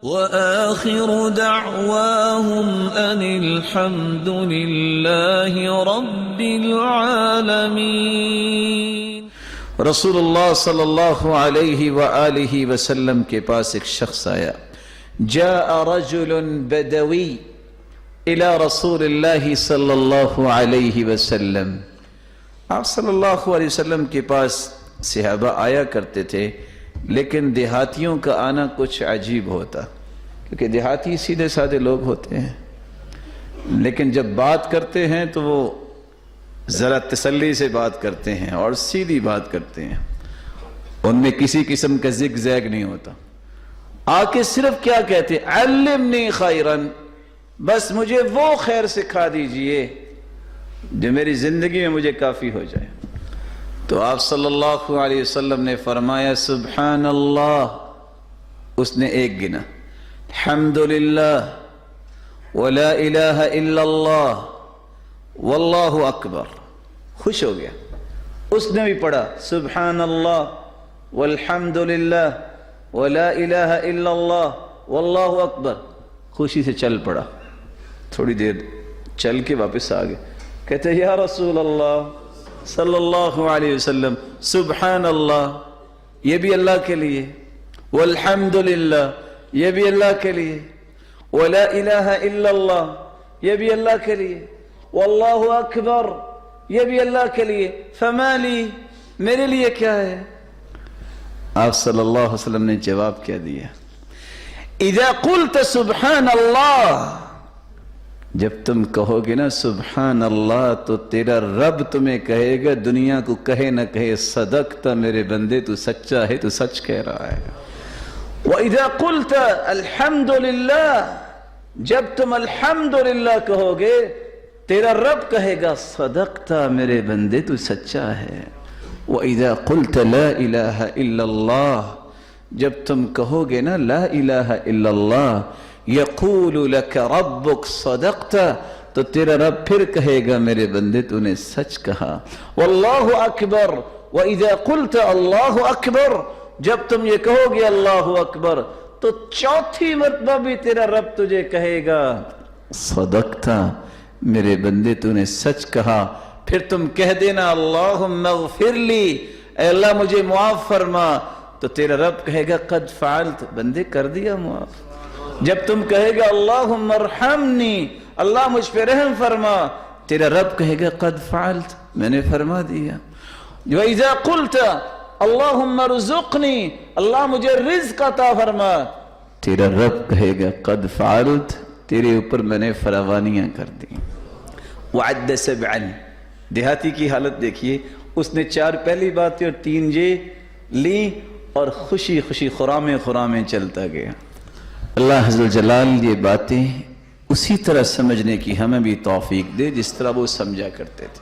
وآخر دعواهم أن الحمد لله رب العالمين۔ رسول اللہ صلی اللہ علیہ وآلہ وسلم کے پاس ایک شخص آیا، جاء رجل بدوی الى رسول اللہ صلی اللہ علیہ وسلم۔ آپ صلی اللہ علیہ وسلم کے پاس صحابہ آیا کرتے تھے، لیکن دیہاتیوں کا آنا کچھ عجیب ہوتا، کیونکہ دیہاتی سیدھے سادے لوگ ہوتے ہیں، لیکن جب بات کرتے ہیں تو وہ ذرا تسلی سے بات کرتے ہیں اور سیدھی بات کرتے ہیں، ان میں کسی قسم کا زگ زیگ نہیں ہوتا۔ آ کے صرف کیا کہتے، علمنی خیرن، بس مجھے وہ خیر سکھا دیجئے جو میری زندگی میں مجھے کافی ہو جائے۔ تو آپ صلی اللہ علیہ وسلم نے فرمایا سبحان اللہ، اس نے ایک گنا، الحمدللہ ولا الہ الا اللہ واللہ اکبر، خوش ہو گیا۔ اس نے بھی پڑھا سبحان اللہ والحمدللہ ولا الہ الا اللہ واللہ اکبر، خوشی سے چل پڑا۔ تھوڑی دیر چل کے واپس آ گئے، کہتے یا رسول اللہ صلی اللہ علیہ وسلم، سبحان اللہ یہ بھی اللہ کے لیے، والحمدللہ یہ بھی اللہ کے لیے، ولا الہ الا اللہ یہ بھی اللہ کے لیے، واللہ اکبر یہ بھی اللہ کے لیے، فما لی میرے لیے کیا ہے؟ آپ صلی اللہ علیہ وسلم نے جواب کیا دیا، اذا قلت سبحان اللہ، جب تم کہو گے نا سبحان اللہ تو تیرا رب تمہیں کہے گا، دنیا کو کہے نہ کہے، صدقت میرے بندے، تو سچا ہے، تو سچ کہہ رہا ہے۔ وَإِذَا قُلْتَ الْحَمْدُ لِلَّهِ، جب تم الحمدللہ کہو گے، تیرا رب کہے گا صدقت میرے بندے، تو سچا ہے۔ وَإِذَا قُلْتَ لَا إِلَهَ إِلَّا اللَّهِ، جب تم کہو گے نا لا الہ الا اللہ، یقول لک ربک صدقت، تو تیرا رب پھر کہے گا میرے بندے تو نے سچ کہا۔ واللہ اکبر، وَإِذَا قُلْتَ اللہ اکبر، جب تم یہ کہو گے اللہ اکبر، تو چوتھی مرتبہ بھی تیرا رب تجھے کہے گا صدقت میرے بندے تو نے سچ کہا۔ پھر تم کہہ دینا اللہم اغفر لی، اے اللہ مجھے معاف فرما، تو تیرا رب کہے گا قد فعلت، بندے کر دیا معاف۔ جب تم کہے گا اللہم ارحمنی، اللہ مجھ پہ رحم فرما، تیرا رب کہے گا قد فعلت، میں نے فرما دیا۔ وَإِذَا قُلْتَ اللہم ارزقنی، اللہ مجھے رزق عطا فرما، تیرا رب کہے گا قد فعلت، تیرے اوپر میں نے فراوانیاں کر دی۔ وعد سبعا، دیہاتی کی حالت دیکھیے، اس نے 4 پہلی باتیں اور 3 یہ لی، اور خوشی خوشی خرامے خرامے چلتا گیا۔ اللہ عز و جلال یہ باتیں اسی طرح سمجھنے کی ہمیں بھی توفیق دے جس طرح وہ سمجھا کرتے تھے۔